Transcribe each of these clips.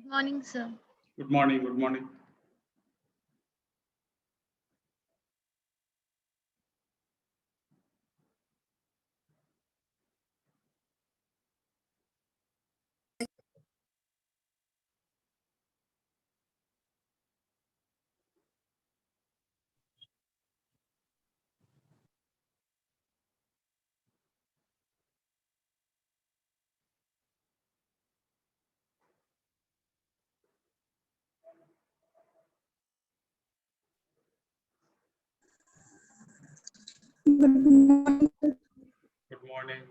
Good morning, sir. Good morning. Good morning. Good morning. Good morning.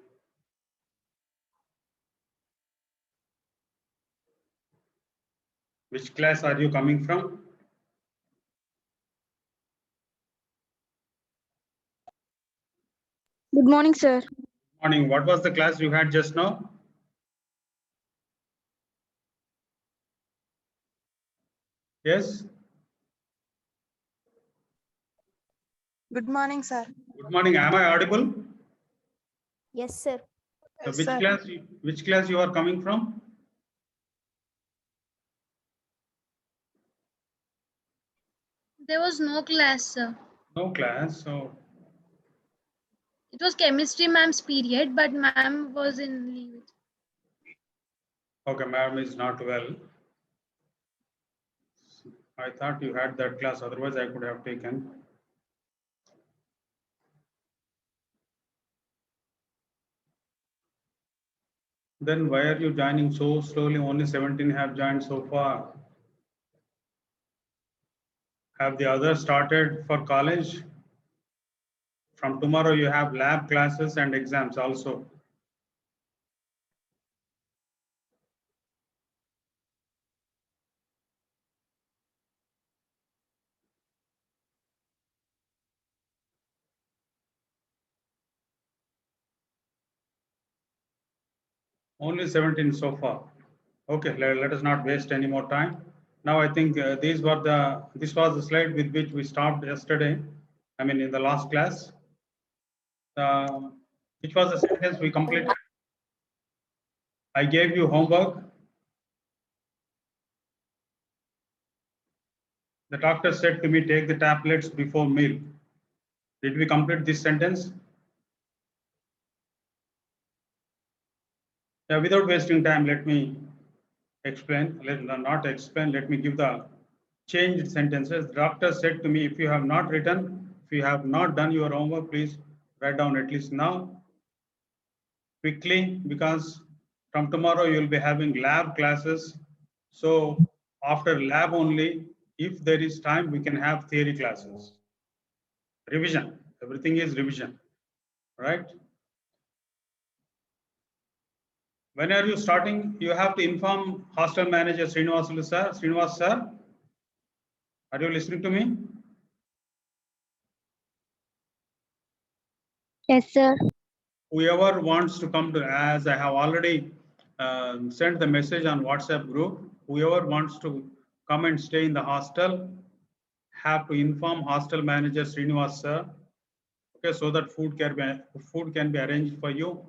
Which class are you coming from? Good morning, sir. Morning. What was the class you had just now? Yes. Good morning, sir. Good morning. Am I audible? Yes, sir. So which class you are coming from? There was no class, sir. No class. So It was chemistry ma'am's period, but ma'am was in leave. okay, ma'am is not well. I thought you had that class. Otherwise, I could have taken. Then why are you joining so slowly? Only 17 have joined so far. Have the others started for college? From tomorrow, you have lab classes and exams also. Only 17 so far. Okay, let us not waste any more time. Now I think this was the slide with which we stopped yesterday. I mean in the last class, which was the sentence we completed. I gave you homework. The doctor said to me, take the tablets before meal. Did we complete this sentence? Yeah, without wasting time, let me explain. Not explain. Let me give the changed sentences. The doctor said to me, if you have not written, if you have not done your homework, please write down at least now quickly, because from tomorrow you will be having lab classes. So after lab only, if there is time, we can have theory classes. Revision. Everything is revision, right? When are you starting? You have to inform hostel manager Srinivas sir. Srinivas sir, are you listening to me? Yes, sir. Whoever wants to come to, as I have already sent the message on WhatsApp group, whoever wants to come and stay in the hostel have to inform hostel manager Srinivas sir, okay, so that food can be arranged for you.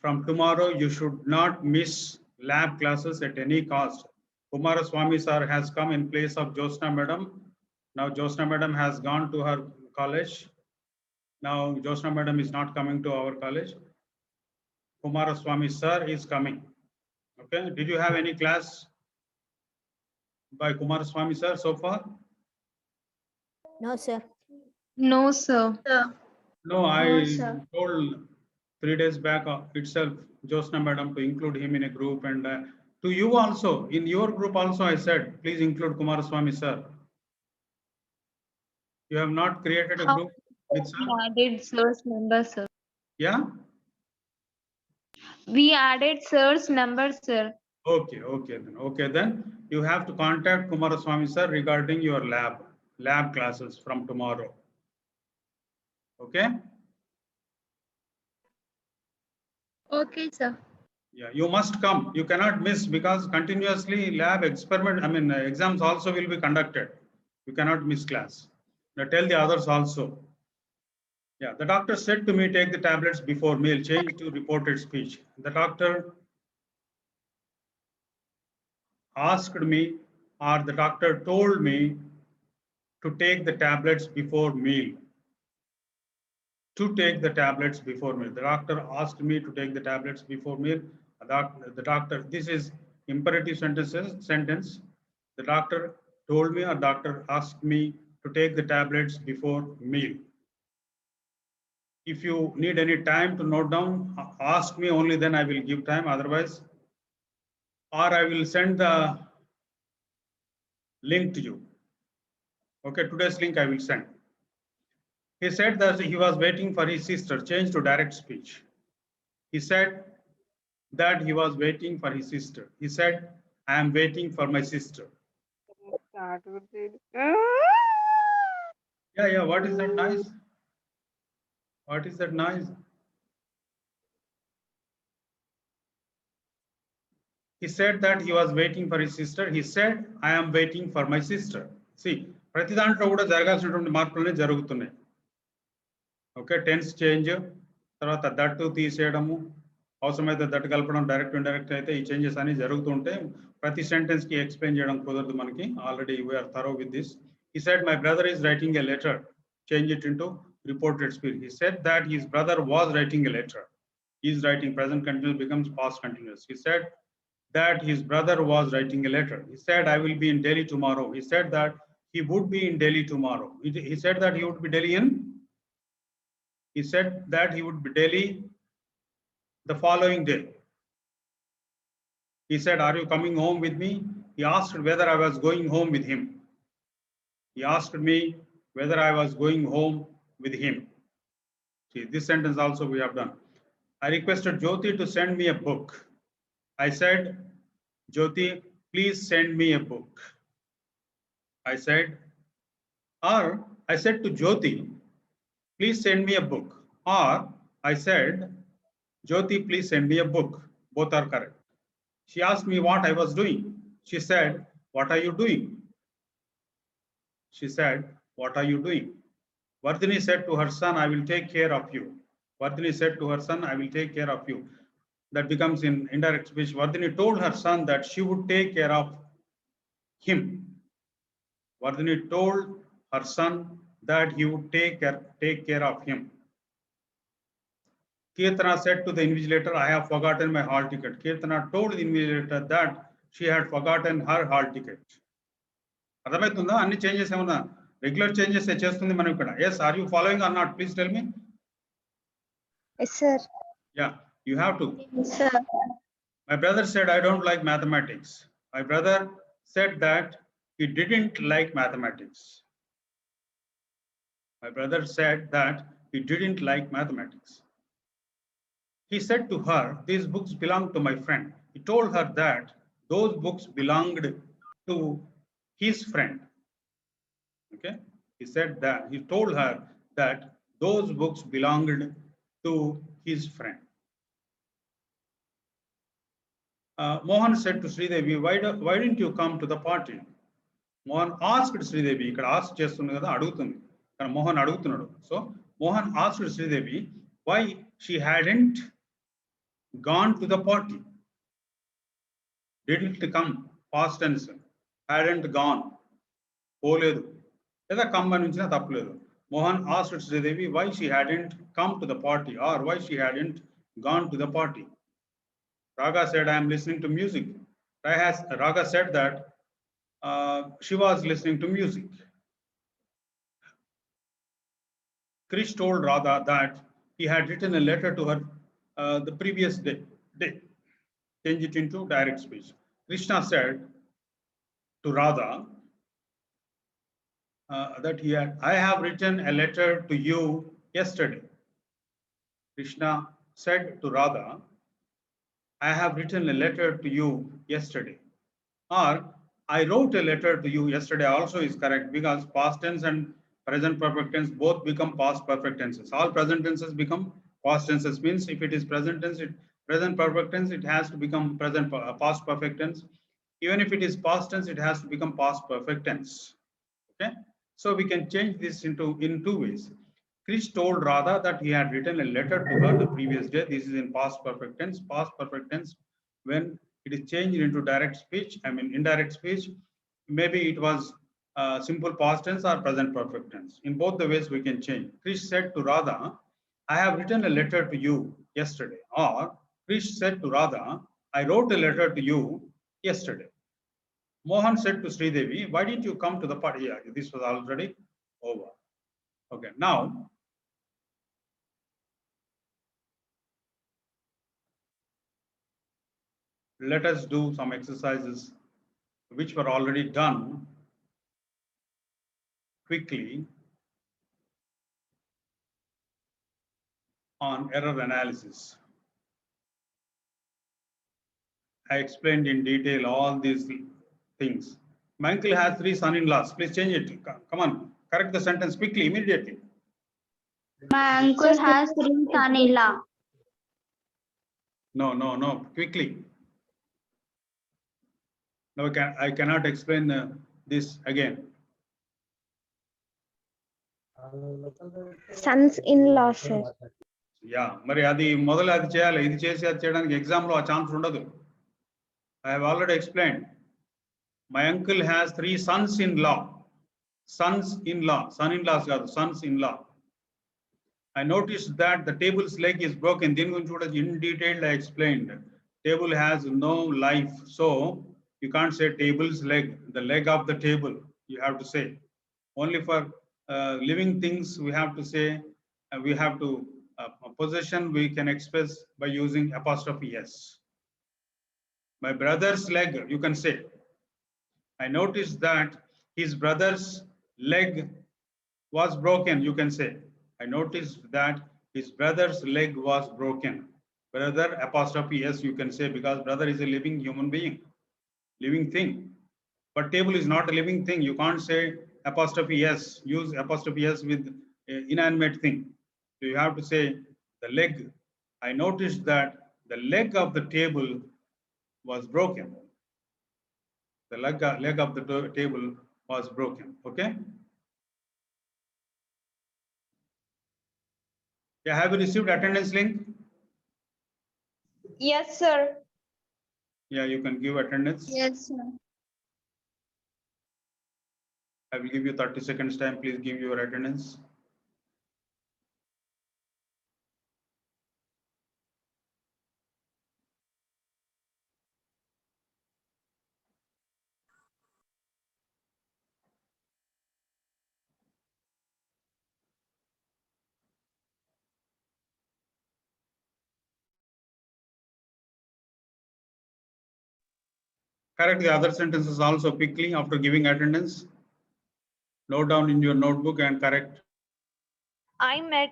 From tomorrow, you should not miss lab classes at any cost. Kumaraswamy sir has come in place of Josna madam. Now Josna madam has gone to her college. Now Josna madam is not coming to our college. Kumaraswamy sir is coming. Okay. Did you have any class by Kumaraswamy sir so far? No, sir. No, sir. No, No, I sir. told 3 days back itself, Josna madam, to include him in a group, and to you also, in your group also, I said, please include Kumaraswamy sir. You have not created a How group with sir? we added sir's number, sir? Yeah? We added sir's number, sir. Okay, then you have to contact Kumaraswamy sir regarding your lab classes from tomorrow. Okay? Okay, sir. Yeah, you must come. You cannot miss, because continuously lab experiment, I mean, exams also will be conducted. You cannot miss class. Now tell the others also. Yeah, the doctor said to me, take the tablets before meal, change to reported speech. The doctor asked me or the doctor told me to take the tablets before meal. To take the tablets before meal. The doctor asked me to take the tablets before meal. The doctor, this is imperative sentence. The doctor told me or doctor asked me to take the tablets before meal. If you need any time to note down, ask me, only then I will give time. Otherwise, or I will send the link to you. Okay, today's link I will send. He said that he was waiting for his sister. Change to direct speech. He said that he was waiting for his sister. He said, I am waiting for my sister. Yeah, what is that noise? What is that noise? He said that he was waiting for his sister. He said, I am waiting for my sister. See, ప్రతి దాంట్లో కూడా జరగాల్సినటువంటి మార్పులనే జరుగుతున్నాయి. Okay, tense change, తర్వాత that తీసేయడము, అవసరమైతే that కలపడం, direct indirect అయితే ఈ చేంజెస్ అన్ని జరుగుతుంటే ప్రతి సెంటెన్స్ కి ఎక్స్ప్లెయిన్ చేయడం కుదరదు మనకి. Already we are thorough with this. He said, my brother is writing a letter. Change it into reported speech. He said that his brother was writing a letter. He is writing, present continuous becomes past continuous. He said that his brother was writing a letter. He said, I will be in Delhi tomorrow. He said that he would be in Delhi tomorrow. He said that he would be Delhi in. He said that he would be Delhi the following day. He said, are you coming home with me? He asked whether I was going home with him. He asked me whether I was going home with him. See, this sentence also we have done. I requested Jyoti to send me a book. I said, Jyoti, please send me a book. I said, or I said to Jyoti, please send me a book. Or I said, Jyoti, please send me a book. Both are correct. She asked me what I was doing. She said, what are you doing? She said, what are you doing? Vardhini said to her son, I will take care of you. Vardhini said to her son, I will take care of you. That becomes in indirect speech. Vardhini told her son that she would take care of him. Vardhini told her son that he would take care of him. Kirtana said to the invigilator, I have forgotten my hall ticket. Kirtana told the invigilator that she had forgotten her hall ticket. అర్థమవుతుందా? అన్ని changes ఏమన్నా regular changes చేస్తుంది మనం ఇక్కడ. Yes, are you following or not? Please tell me. Yes, sir. Yeah, you have to. Yes, sir. My brother said, I don't like mathematics. My brother said that he didn't like mathematics. My brother said that he didn't like mathematics. He said to her, these books belong to my friend. He told her that those books belonged to his friend. Okay. He said that, he told her that those books belonged to his friend. Mohan said to Sridevi, why didn't you come to the party? Mohan asked Sridevi, ఇక్కడ ask చేస్తుంది కదా, అడుగుతుంది కానీ మోహన్ అడుగుతున్నాడు. So Mohan asked Sridevi why she hadn't gone to the party. Didn't come, past tense. Hadn't gone, పోలేదు లేదా come అని ఉంచినా తప్పలేదు. Mohan asked Sridevi why she hadn't come to the party or why she hadn't gone to the party. Raga said, I am listening to music. Raga said that she was listening to music. Krish told Radha that he had written a letter to her the previous day. Change it into direct speech. Krishna said to Radha that I have written a letter to you yesterday. Krishna said to Radha, I have written a letter to you yesterday. Or I wrote a letter to you yesterday also is correct, because past tense and present perfect tense both become past perfect tenses. All present tenses become past tenses. Means if it is present tense, present perfect tense, it has to become past perfect tense. Even if it is past tense, it has to become past perfect tense. Okay, so we can change this in two ways. Krish told Radha that he had written a letter to her the previous day. This is in past perfect tense. Past perfect tense when It is changed into direct speech, I mean indirect speech. Maybe it was simple past tense or present perfect tense. In both the ways we can change. Krish said to Radha, I have written a letter to you yesterday. Or Krish said to Radha, I wrote a letter to you yesterday. Mohan said to Sridevi, why didn't you come to the party? Yeah, this was already over. Okay, now let us do some exercises which were already done quickly on error analysis. I explained in detail all these things. My uncle has 3 son-in-laws. Please change it. Come on, correct the sentence quickly, immediately. My uncle has 3 son-in-law. No, quickly. No, I cannot explain this again. Sons in law, sir. Yeah, మరి అది మొదలు అది చేయాలి, ఇది చేసి అది చేయడానికి exam లో ఆ ఛాన్స్ ఉండదు. I have already explained. My uncle has 3 sons-in-law. Sons-in-law, son-in-laws కాదు, sons-in-law. I noticed that the table's leg is broken. దీని గురించి కూడా in detail I explained. Table has no life, so you can't say table's leg, the leg of the table. You have to say only for living things. We have to say we have to possession we can express by using apostrophe s. My brother's leg, you can say. I noticed that his brother's leg was broken. You can say. I noticed that his brother's leg was broken. Brother apostrophe s you can say, because brother is a living human being, living thing. But table is not a living thing. You can't say apostrophe s. Use apostrophe s with inanimate thing. So you have to say the leg. I noticed that the leg of the table was broken. The leg of the table was broken. Okay. Yeah, have you received attendance link? Yes, sir. Yeah, you can give attendance. Yes, sir. I will give you 30 seconds time. Please give your attendance. Correct the other sentences also quickly after giving attendance. Note down in your notebook and correct. I met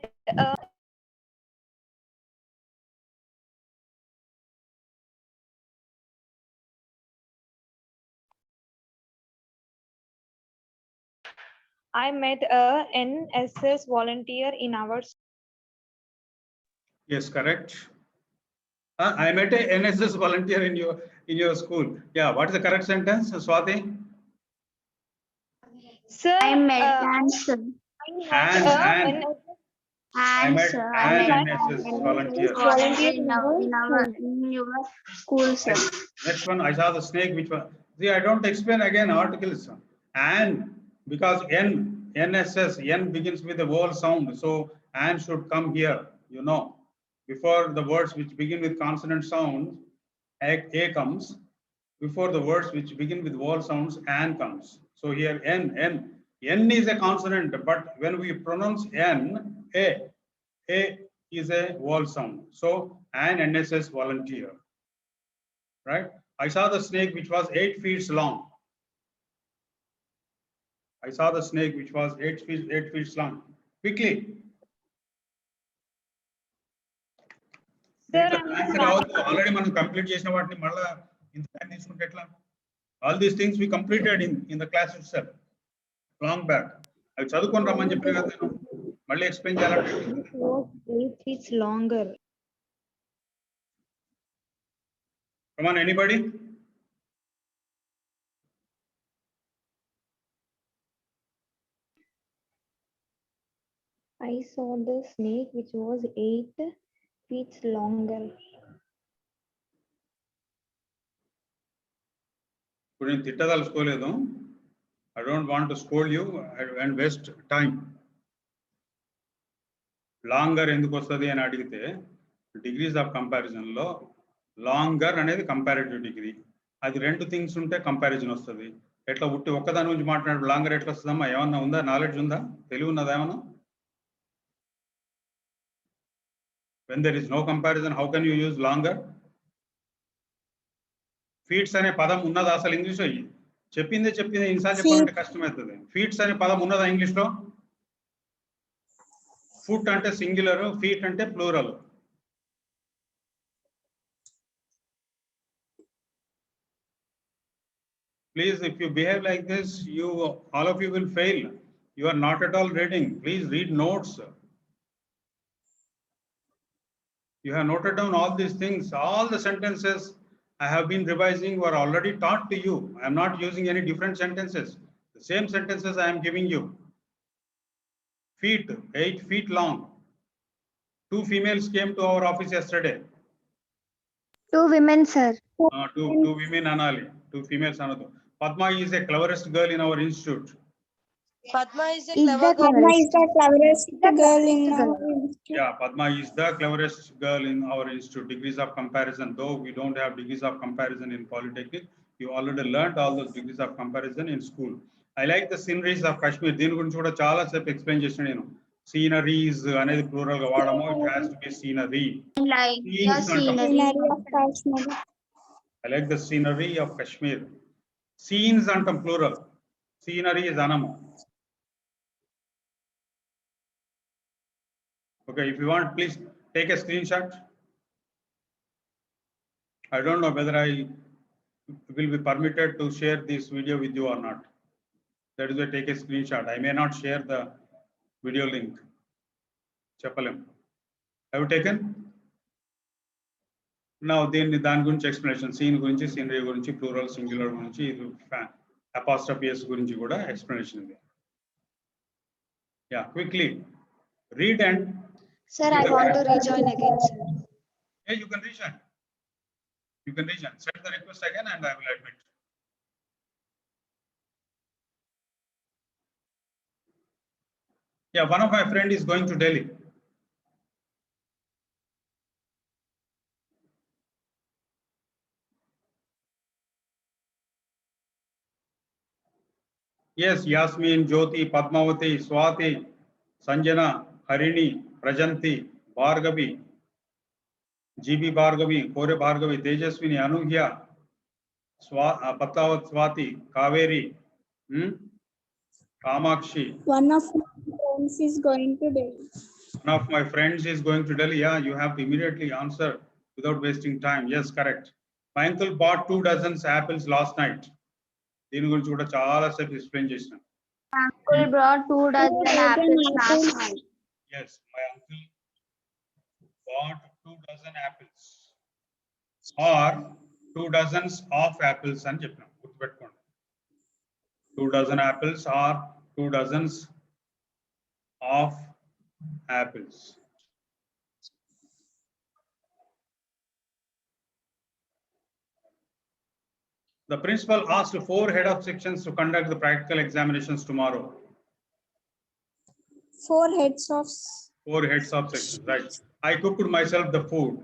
a NSS volunteer in our school. Yes, correct. I met a NSS volunteer in your school. Yeah, what is the correct sentence, Swati? Sir, I met I met an NSS volunteer. in your school, sir. Next one, I saw the snake. Which one? See, I don't explain again articles. And because NSS, N begins with a vowel sound, so and should come here. You know, before the words which begin with consonant sound, A comes. Before the words which begin with vowel sounds, an comes. So here N is a consonant, but when we pronounce N, A is a vowel sound. So an NSS volunteer, right? I saw the snake which was 8 feet long. I saw the snake which was 8 feet long. Quickly. Sir, Already మనం complete చేసిన వాటిని మళ్ళా ఇంత time తీసుకుంటే ఎట్లా? All these things we completed in the class itself long back. అవి చదువుకొని రమ్మని చెప్పిన కదా నేను మళ్ళీ ఎక్స్ప్లెయిన్ చేయాలంటే 8 feet longer. Come on, anybody? I saw the snake which was 8 feet longer. ఇప్పుడు నేను తిట్టదలుచుకోలేదు. I don't want to scold you and waste time. Longer ఎందుకు వస్తుంది అని అడిగితే డిగ్రీస్ ఆఫ్ కంపారిజన్లో లాంగర్ అనేది కంపారిటివ్ డిగ్రీ. అది 2 థింగ్స్ ఉంటే కంపారిజన్ వస్తుంది. ఎట్లా ఉట్టి ఒక్కదాని గురించి మాట్లాడు లాంగర్ ఎట్లా వస్తుందమ్మా? ఏమన్నా ఉందా? నాలెడ్జ్ ఉందా? తెలివి ఉన్నదా ఏమన్నా? When there is no comparison, how can you use longer? Feets అనే పదం ఉన్నదా అసలు ఇంగ్లీష్లో? చెప్పిందే ఇన్సార్లు చెప్పాలంటే కష్టమవుతుంది. ఫీట్స్ అనే పదం ఉన్నదా ఇంగ్లీష్లో? ఫుట్ అంటే సింగులర్, ఫీట్ అంటే plural. Please, if you behave like this, all of you will fail. You are not at all reading. Please read notes. You have noted down all these things. All the sentences I have been revising were already taught to you. I am not using any different sentences. The same sentences I am giving you. Feet, 8 feet long. 2 females came to our office yesterday. 2 women, sir. Two women anali. 2 females anadu. Padma is the cleverest girl in our institute. Padma is the Is clever the girl. cleverest girl in our institute. Yeah, Padma is the cleverest girl in our institute. Degrees of comparison, though we don't have degrees of comparison in Polytechnic, you already learnt all those degrees of comparison in school. I like the sceneries of Kashmir. దీని గురించి కూడా చాలా సేపు explain చేసిన నేను. Sceneries అనేది plural గా వాడము. It has to be scenery. Like the Scenes అంటాం. scenery. of Kashmir. I like the scenery of Kashmir. Scenes antam plural. Scenery is anamu. Okay, if you want, please take a screenshot. I don't know whether I will be permitted to share this video with you or not. That is why take a screenshot. I may not share the video link. Chapalem. Have you taken? Now, దాని గురించి explanation, scene గురించి, scenery గురించి, plural singular గురించి, apostrophe yes గురించి కూడా explanation ఉంది. Yeah, quickly read and. Sir, I want to rejoin again, sir. Yeah, you can rejoin. You can rejoin. Send the request again and I will admit. Yeah, one of my friend is going to Delhi. Yes, Yasmin, Jyoti, Padmavati, Swati, Sanjana, Harini, Prajanti, Bhargavi, GB Bhargavi, Kore Bhargavi, Tejaswini, Anugya, Patlavat Swati, Kaveri, Kamakshi. One of my friends is going to Delhi. One of my friends is going to Delhi. Yeah, you have to immediately answer without wasting time. Yes, correct. My uncle bought 2 dozen apples last night. దీని గురించి కూడా చాలా సేపు explain చేసిన. Uncle brought 2 dozen apples last night. Yes, my uncle bought 2 dozen apples or 2 dozens of apples అని చెప్పినాం, గుర్తుపెట్టుకోండి. 2 dozen apples or 2 dozens of apples. The principal asked 4 head of sections to conduct the practical examinations tomorrow. 4 heads of 4 heads of sections, right? I cooked myself the food.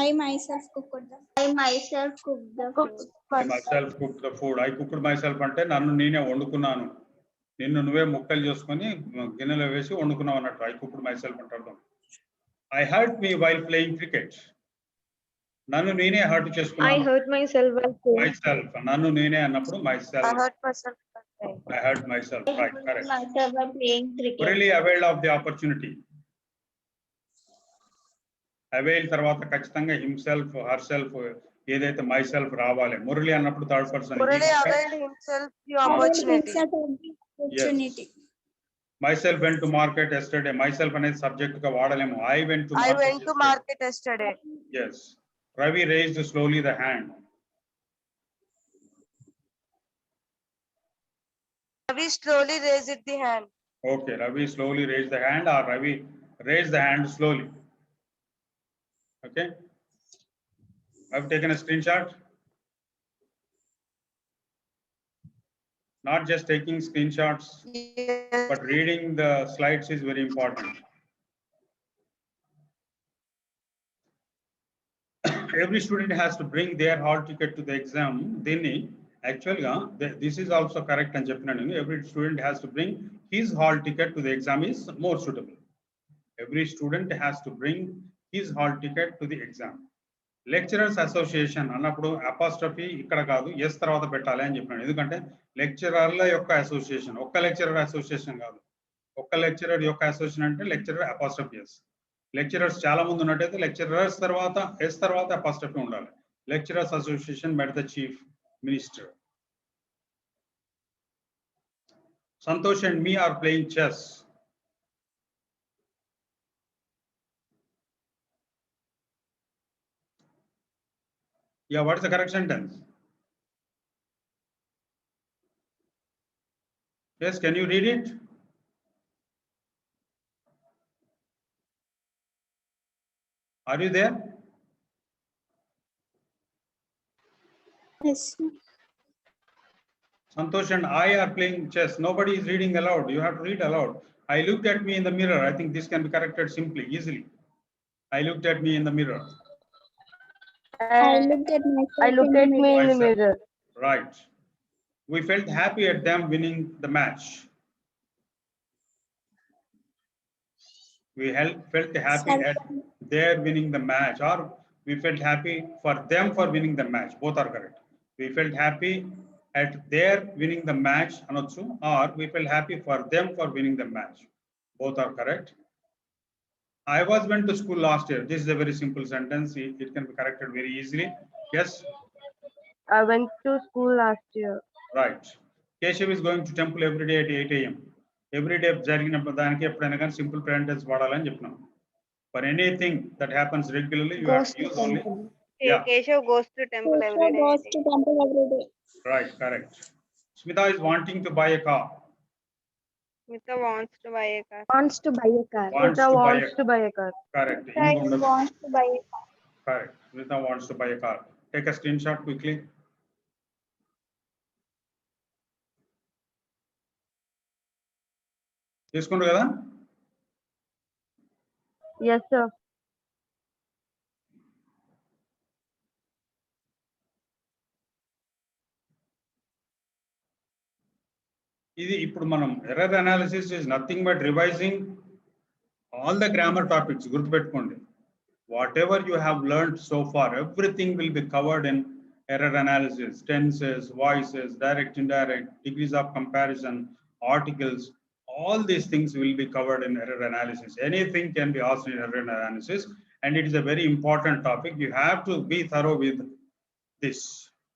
I myself cooked the I myself cooked the food. I myself cooked the food. I cooked myself అంటే నన్ను నేనే వండుకున్నాను. నిన్ను నువ్వే ముక్కలు చేసుకొని గిన్నెలో వేసి వండుకున్నావు అన్నట్టు. I cooked myself అంటారు. I hurt me while playing cricket. నన్ను నేనే హర్ట్ చేసుకున్నాను. I hurt myself while playing. Myself. నన్ను నేనే అన్నప్పుడు myself. I hurt myself. I hurt myself. Right, correct. Myself by playing cricket. Really availed of the opportunity. Avail తర్వాత ఖచ్చితంగా himself, herself, ఏదైతే myself రావాలి. మురళి అన్నప్పుడు third person. Murali availed himself the opportunity. Yes. Myself went to market yesterday. Myself అనేది subject గా వాడలేము. I went to market yesterday. Yes. Ravi raised slowly the hand. Ravi slowly raised the hand. Okay, Ravi slowly raised the hand or Ravi raised the hand slowly. Okay. I've taken a screenshot. Not just taking screenshots, Yes. but reading the slides is very important. Every student has to bring their hall ticket to the exam. Then actually, this is also correct and definitely every student has to bring his hall ticket to the exam is more suitable. Every student has to bring his hall ticket to the exam. Lecturers association అన్నప్పుడు apostrophe ఇక్కడ కాదు yes తర్వాత పెట్టాలి అని చెప్పినాను. ఎందుకంటే లెక్చరర్ల యొక్క association, ఒక్క లెక్చరర్ అసోసియేషన్ కాదు. ఒక్క లెక్చరర్ యొక్క అసోసియేషన్ అంటే లెక్చరర్ అపాస్ట్రఫీ ఎస్. లెక్చరర్స్ చాలా మంది ఉన్నట్టయితే లెక్చరర్స్ తర్వాత ఎస్ తర్వాత అపాస్ట్రఫీ ఉండాలి. Lecturers association met the chief minister. Santosh and me are playing chess. Yeah, what is the correct sentence? Yes, can you read it? Are you there? Yes. Santosh and I are playing chess. Nobody is reading aloud. You have to read aloud. I looked at me in the mirror. I think this can be corrected simply, easily. I looked at me in the mirror. I looked at myself in the mirror. Right. We felt happy at them winning the match. We felt happy at their winning the match, or we felt happy for them for winning the match. Both are correct. We felt happy at their winning the match, or we felt happy for them for winning the match. Both are correct. I went to school last year. This is a very simple sentence. It can be corrected very easily. Yes? I went to school last year. Right. Keshav is going to temple every day at 8 a.m. Every day జరిగినప్పుడు దానికి ఎప్పుడైనా కానీ simple present tense వాడాలని చెప్పినాం. For anything that happens regularly, you have to use only. Yeah. Keshav goes to temple every Keshav goes day. to temple every day. Right, correct. Smita is wanting to buy a car. Smita wants to buy a car. Wants to buy a car. Wants Smita to buy wants a to buy a car. correct. Wants to buy a car. Correct. Smita wants to buy a car. Take a screenshot quickly. తీసుకుంటారు కదా? Yes, sir. ఇది ఇప్పుడు మనం error analysis is nothing but revising all the grammar topics. గుర్తుపెట్టుకోండి, whatever you have learned so far, everything will be covered in error analysis, tenses, voices, direct, indirect, degrees of comparison, articles, all these things will be covered in error analysis. Anything can be asked in error analysis, and it is a very important topic. You have to be thorough with this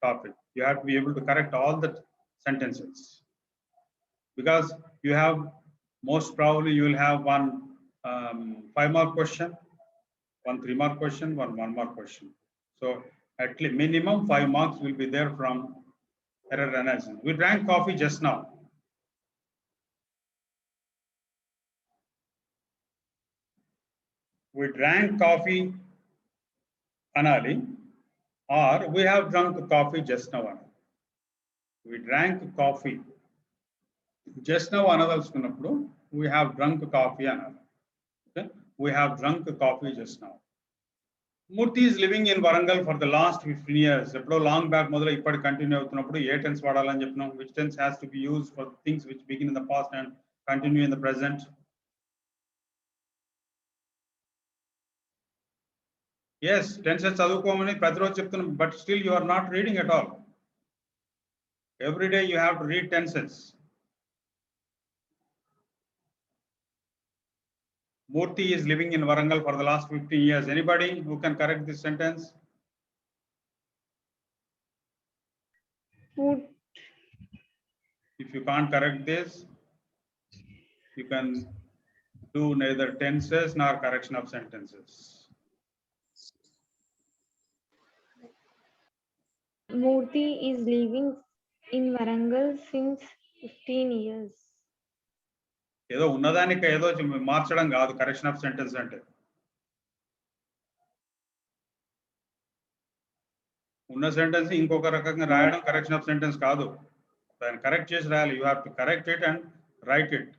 topic. You have to be able to correct all the sentences, because you have, most probably you will have one 5-mark question, one 3-mark question, one 1-mark question. So at least minimum 5 marks will be there from error analysis. We drank coffee just now. We drank coffee anali, or we have drunk coffee just now. We drank coffee just now anadalchukunnappudu we have drunk coffee anali. Okay, we have drunk coffee just now. Murthy is living in Warangal for the last 15 years. Eppudo long back modala ippadi continue avutunnappudu A tense వాడాలని చెప్పినాం. Which tense has to be used for things which begin in the past and continue in the present? Yes, tenses చదువుకోమని ప్రతిరోజు చెప్తున్నాం, but still you are not reading at all. Every day you have to read tenses. Murthy is living in Warangal for the last 15 years. Anybody who can correct this sentence? If you can't correct this, you can do neither tenses nor correction of sentences. Murthy is living in Warangal since 15 years. ఏదో ఉన్నదానికి ఏదో మార్చడం కాదు correction of sentence అంటే. ఉన్న sentence ఇంకొక రకంగా రాయడం కరెక్షన్ ఆఫ్ సెంటెన్స్ కాదు. దాన్ని కరెక్ట్ చేసి రాయాలి. You have to correct it and write it.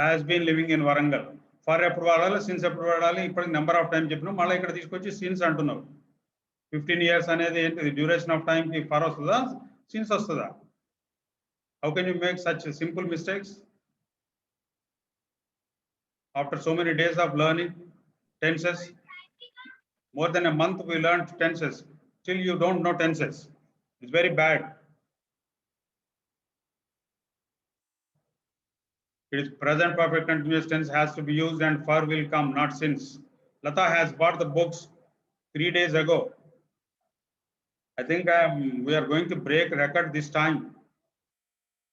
Has been living in Warangal. For ఎప్పుడు వాడాలి, సిన్స్ ఎప్పుడు వాడాలి, ఇప్పటికి నెంబర్ ఆఫ్ టైం చెప్పినావు, మళ్ళీ ఇక్కడ తీసుకొచ్చి సిన్స్ అంటున్నావు. 15 years అనేది ఏంటిది, డ్యూరేషన్ ఆఫ్ టైం కి ఫర్ వస్తుందా సిన్స్ వస్తుందా? How can you make such simple mistakes after so many days of learning tenses? More than a month we learned tenses, still you don't know tenses. It's very bad. It is present perfect continuous tense has to be used and for will come, not since. Lata has bought the books 3 days ago. I think we are going to break record this time.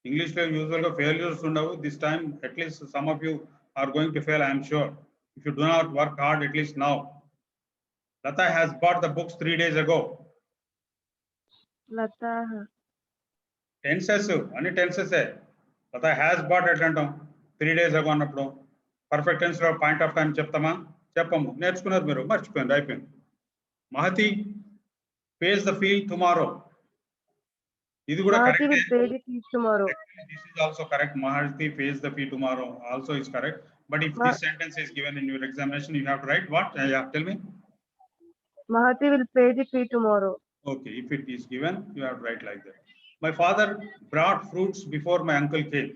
English lo usually failures undavu. This time at least some of you are going to fail, I am sure, if you do not work hard at least now. Lata has bought the books 3 days ago. Lata. Tenses ani tenses e. Lata has bought at antam 3 days ago annappudu perfect tense lo point of time cheptama cheppamu నేర్చుకున్నారు మీరు మర్చిపోయింది అయిపోయింది. Mahati pays the fee tomorrow. ఇది కూడా Mahati correct. will pay the fees tomorrow. This is also correct. Mahati pays the fee tomorrow also is correct. But if this sentence is given in your examination, you have to write what? Yeah, tell me. Mahati will pay the fee tomorrow. Okay, if it is given, you have to write like that. My father brought fruits before my uncle came.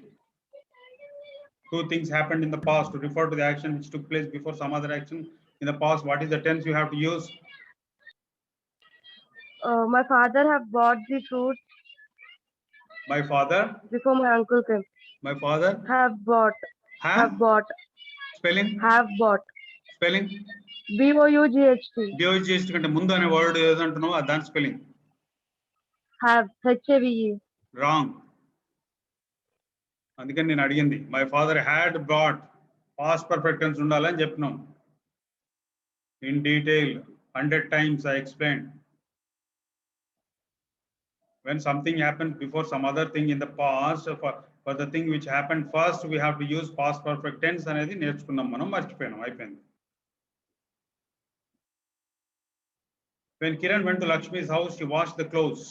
Two things happened in the past to refer to the action which took place before some other action in the past. What is the tense you have to use? My father have bought the fruit My father before my uncle came. My father Have bought. Have bought. Spelling? Have bought. Spelling? BOUGHT. BOUGHT కంటే ముందు అనే word ఏదంటున్నావు దాని spelling. Have. HAVE. Wrong. అందుకని నేను అడిగింది. My father had bought. Past perfect tense ఉండాలని చెప్పినాం. In detail 100 times I explained. When something happened before some other thing in the past, for the thing which happened first, we have to use past perfect tense అనేది నేర్చుకున్నాం మనం, మర్చిపోయాం అయిపోయింది. When Kiran went to Lakshmi's house, she washed the clothes.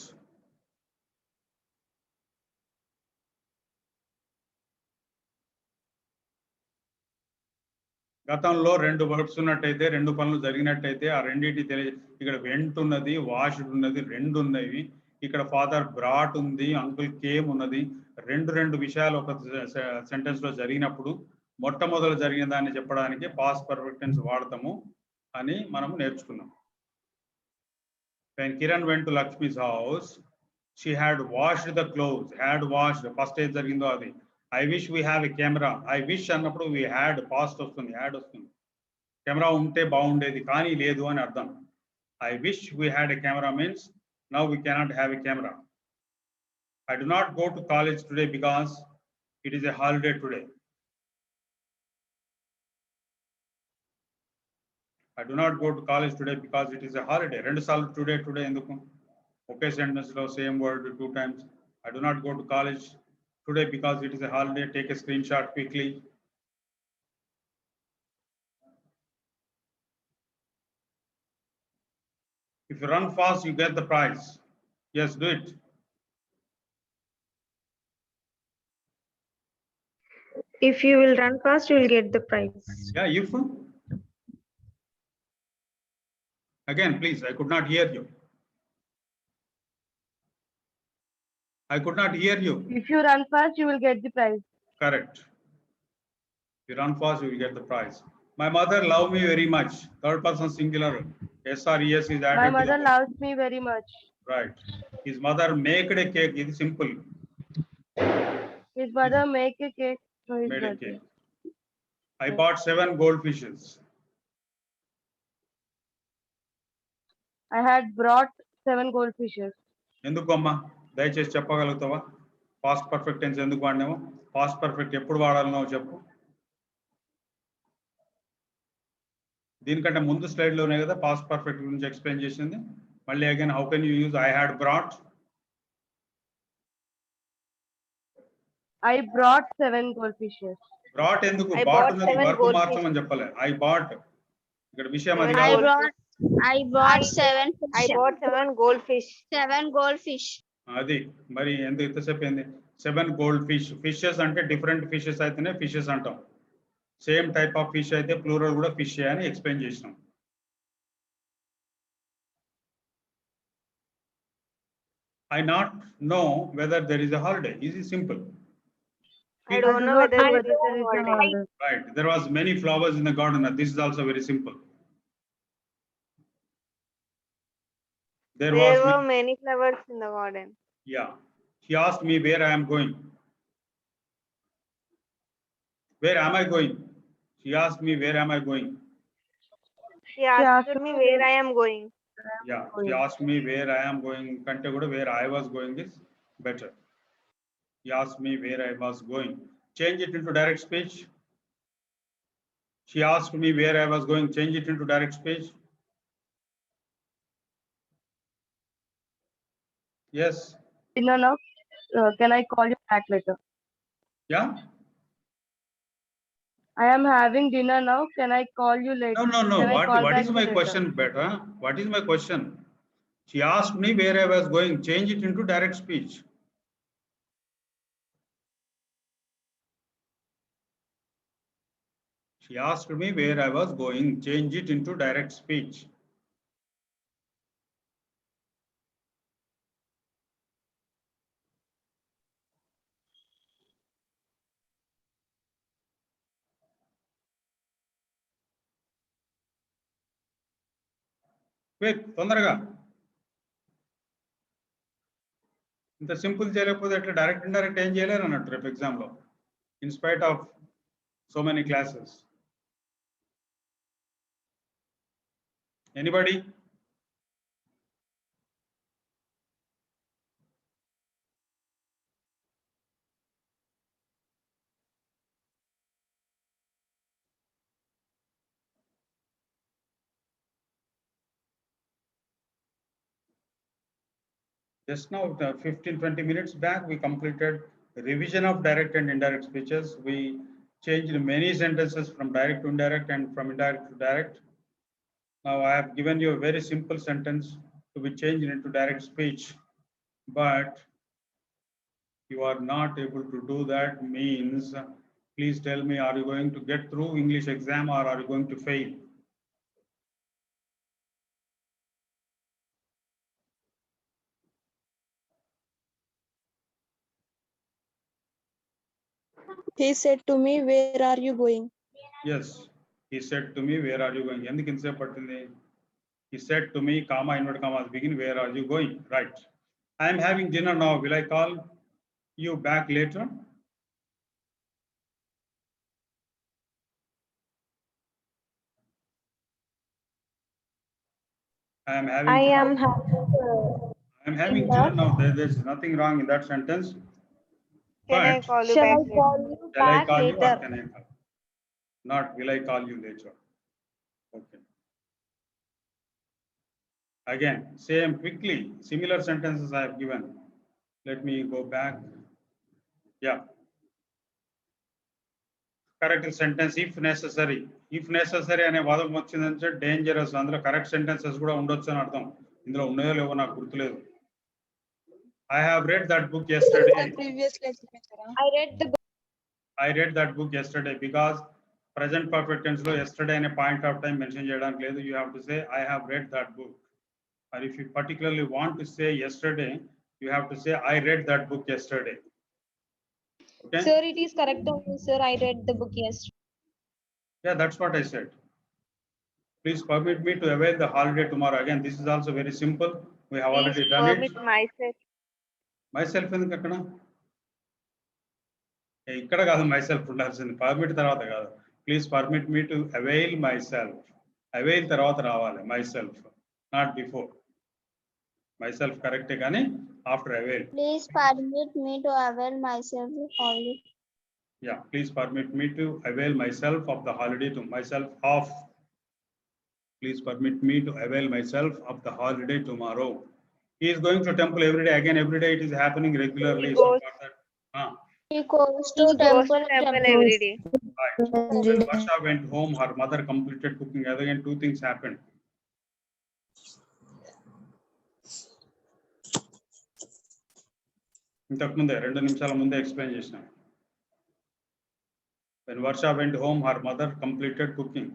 గతంలో రెండు verbs ఉన్నట్టయితే, రెండు పనులు జరిగినట్టయితే ఆ రెండింటి ఇక్కడ వెంట్ ఉన్నది, వాష్డ్ ఉన్నది, రెండు ఉన్నవి. ఇక్కడ ఫాదర్ బ్రాట్ ఉంది, అంకుల్ కేమ్ ఉన్నది. రెండు విషయాలు ఒక సెంటెన్స్ లో జరిగినప్పుడు మొట్టమొదలు జరిగిన దాన్ని చెప్పడానికి పాస్ట్ పర్ఫెక్ట్ టెన్స్ వాడతాము అని మనం నేర్చుకున్నాం. When Kiran went to Lakshmi's house, she had washed the clothes. Had washed, first ఏది జరిగిందో అది. I wish we have a camera. I wish అన్నప్పుడు we had past వస్తుంది, had వస్తుంది. కెమెరా ఉంటే బాగుండేది కానీ లేదు అని అర్థం. I wish we had a camera means now we cannot have a camera. I do not go to college today because it is a holiday today. I do not go to college today because it is a holiday. రెండు సార్లు today ఎందుకు? ఒకే sentence లో same word 2 times. I do not go to college today because it is a holiday. Take a screenshot quickly. If you run fast, you get the prize. Yes, do it. If you will run fast, you will get the prize. Yeah, if. Again, please, I could not hear you. I could not hear you. If you run fast, you will get the prize. Correct. If you run fast, you will get the prize. My mother loved me very much. Third person singular. S or ES is added. My mother loves me very much. Right. His mother made a cake. It is simple. His mother make a cake for his Made a birthday. cake. I bought 7 goldfishes. I had brought 7 goldfishes. ఎందుకు అమ్మా దయచేసి చెప్పగలుగుతావా? Past perfect tense ఎందుకు వాడినావు? Past perfect ఎప్పుడు వాడాలనో చెప్పు. దీనికంటే ముందు slide లోనే కదా పాస్ట్ పర్ఫెక్ట్ గురించి ఎక్స్ప్లెయిన్ చేసింది. మళ్ళీ again how can you use I had brought? I brought 7 goldfishes. Brought ఎందుకు? I బాట్ bought ఉన్నది 7 వర్క్ goldfish. మార్చమని చెప్పలే. ఐ బాట్ ఇక్కడ విషయం అది I కాదు. brought I bought seven I fish. bought 7 goldfish. 7 goldfish. అది మరి ఎంత ఎంతసేపు అయింది 7 గోల్డ్ ఫిష్ ఫిషెస్ అంటే డిఫరెంట్ ఫిషెస్ అయితేనే ఫిషెస్ అంటాం సేమ్ టైప్ ఆఫ్ ఫిష్ అయితే ప్లూరల్ కూడా ఫిష్ అని ఎక్స్ప్లెయిన్ చేసినాం I not know whether there is a holiday. Easy, simple. I don't know whether there is a holiday. Right. There was many flowers in the garden. This is also very simple. There were was many flowers in the garden. yeah. She asked me where I am going. Where am I going? She asked me where am I going. She asked me where I am going. Yeah. She asked me where I am going. Kante kuda where I was going is better. He asked me where I was going. Change it into direct speech. She asked me where I was going. Change it into direct speech. Yes. No. Can I call you back later? Yeah. I am having dinner now. Can I call you later? No. Can I call What back is you my later? question, Beta? What is my question? She asked me where I was going. Change it into direct speech. She asked me where I was going. Change it into direct speech. Quick, తొందరగా ఇంత simple చేయలేకపోతే అట్లా direct indirect ఏం చేయలేరు అన్నట్టు రేపు ఎగ్జామ్లో in spite of so many classes anybody just now 15-20 minutes back we completed revision of direct and indirect speeches. We changed many sentences from direct to indirect and from indirect to direct. Now I have given you a very simple sentence to be changed into direct speech, but you are not able to do that. Means please tell me, are you going to get through English exam or are you going to fail? He said to me, where are you going? Yes, he said to me, where are you going? ఎందుకు ఇంతసేపు పట్టింది? He said to me, comma, inverted commas begin, where are you going? Right. I am having dinner now. Will I call you back later? I am having dinner now. There's nothing wrong in that sentence. Can I But call you back later? shall I call you or can I call? Not will I call you later. Okay. Again, same quickly, similar sentences I have given. Let me go back. Yeah. Correct sentence if necessary. If necessary అనే పదం వచ్చిందంటే dangerous అందులో correct sentences కూడా ఉండొచ్చు అని అర్థం ఇందులో ఉన్నాయో లేవో నాకు గుర్తులేదు I have read that book yesterday. Previous class. I read that book yesterday because present perfect tense లో yesterday అనే point of time mention చేయడానికి లేదు. You have to say I have read that book. Or if you particularly want to say yesterday, you have to say I read that book yesterday. Okay? Sir, it is correct only, sir. I read the book yesterday. Yeah, that's what I said. Please permit me to avail the holiday tomorrow. Again, this is also very simple. We have already done it. Permit myself. Myself ఎందుకు అక్కడ ఇక్కడ కాదు myself ఉండాల్సింది permit తర్వాత కాదు please permit me to avail my self avail తర్వాత రావాలి myself not before myself కరెక్టే కానీ after avail Please permit me to avail myself only. yeah please permit me to avail myself of the holiday to myself of please permit me to avail myself of the holiday tomorrow. He is going to temple every day. Again, every day it is happening regularly. So for that, He goes to Goes temple to temple every day. right. When Varsha went home, her mother completed cooking. Again, two things happened. ఇంతకు ముందే 2 నిమిషాల ముందే explain చేసిన. When Varsha went home, her mother completed cooking.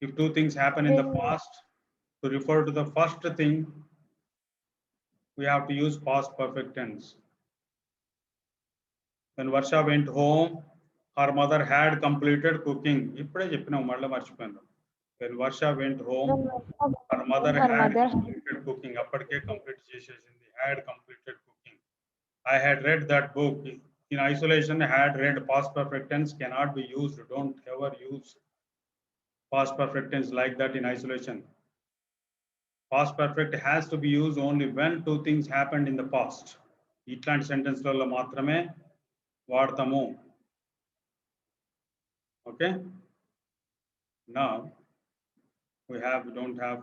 If two things happen in the past, to refer to the first thing, we have to use past perfect tense. When Varsha went home, her mother had completed cooking. ఇప్పుడే చెప్పినాం, మళ్ళీ మర్చిపోయాను. When Varsha went home, her mother had completed cooking. అప్పటికే complete చేసేసింది. Had completed cooking. I had read that book. In isolation, had read past perfect tense cannot be used. Don't ever use past perfect tense like that in isolation. Past perfect has to be used only when two things happened in the past. ఇట్లాంటి సెంటెన్స్లలో మాత్రమే వాడతాము. Okay? Now we don't have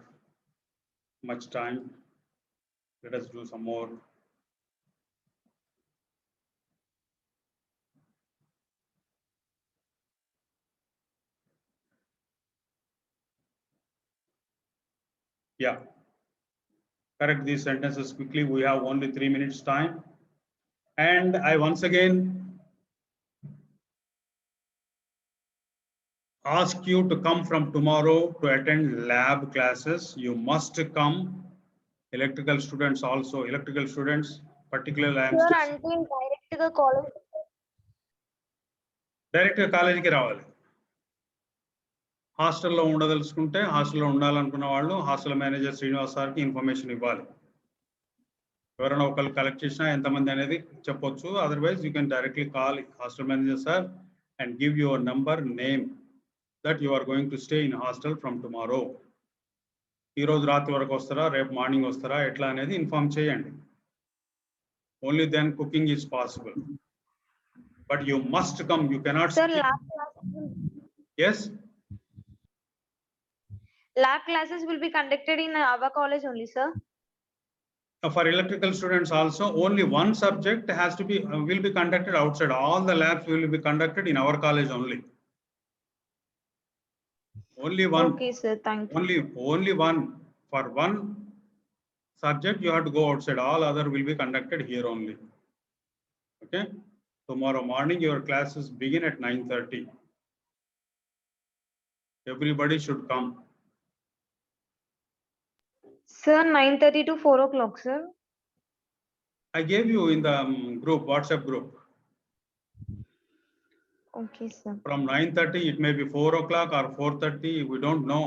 much time. Let us do some more. Yeah. Correct these sentences quickly. We have only 3 minutes time. And I once again ask you to come from tomorrow to attend lab classes. You must come. Electrical students also. Electrical students, particularly I am Sir, until direct గా college డైరెక్ట్గా కాలేజీకి రావాలి. హాస్టల్లో ఉండదలుచుకుంటే హాస్టల్లో ఉండాలనుకున్న వాళ్ళు hostel manager Srinivas సార్కి information ఇవ్వాలి. ఎవరైనా ఒకళ్ళు కలెక్ట్ చేసినా ఎంతమంది అనేది చెప్పొచ్చు. Otherwise you can directly call hostel manager sir and give your number, name that you are going to stay in hostel from tomorrow. ఈరోజు రాత్రి వరకు వస్తారా, రేపు మార్నింగ్ వస్తారా, ఎట్లా అనేది ఇన్ఫార్మ్ చేయండి. Only then cooking is possible. But you must come. You cannot. sir yes, lab classes will be conducted in our college only, sir. for electrical students also, only one subject has to be will be conducted outside. All the labs will be conducted in our college only. Only one. Okay, sir. Thank you. Only one. For one subject you have to go outside. All other will be conducted here only. Okay. Tomorrow morning your classes begin at 9:30. Everybody should come. Sir, 9:30 to 4 o'clock, sir. I gave you in the group, WhatsApp group. Okay, sir. From 9:30, it may be 4 o'clock or 4:30. We don't know.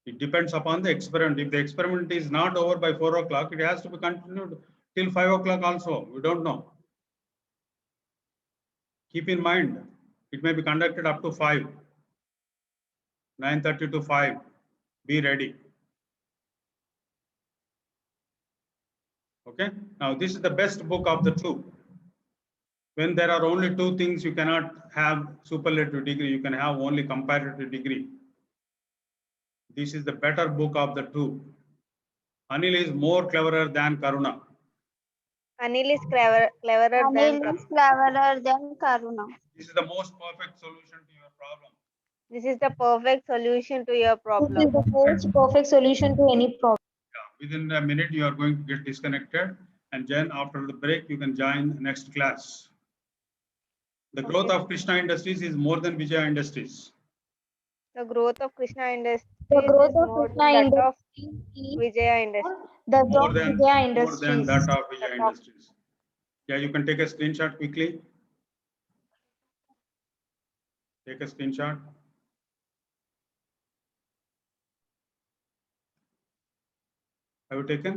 It depends upon the experiment. If the experiment is not over by 4 o'clock, it has to be continued till 5 o'clock also. We don't know. Keep in mind, it may be conducted up to 5. 9:30 to 5. Be ready. Okay. Now this is the best book of the two. When there are only two things, you cannot have superlative degree. You can have only comparative degree. This is the better book of the two. Anil is more cleverer than Karuna. Anil is cleverer than Karuna. This is the most perfect solution to your problem. This is the perfect solution to your problem. This is the most perfect solution to any problem. Yeah. Within a minute, you are going to get disconnected, and then after the break, you can join the next class. The growth of Krishna Industries is more than Vijaya Industries. The growth of Krishna Industries The growth is of more Krishna than that of Industries Vijaya Industries. the More of than Vijaya more Industries. than that of Vijaya Industries. Yeah, you can take a screenshot quickly. Take a screenshot. Have you taken?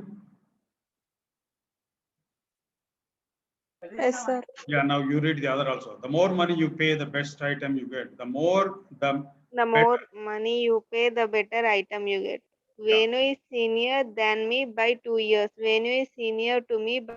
Yes, sir. Yeah, now you read the other also. The more money you pay, the best item you get. The more more money you pay, the better item you get. Venu is senior than me by 2 years. Venu is senior to me by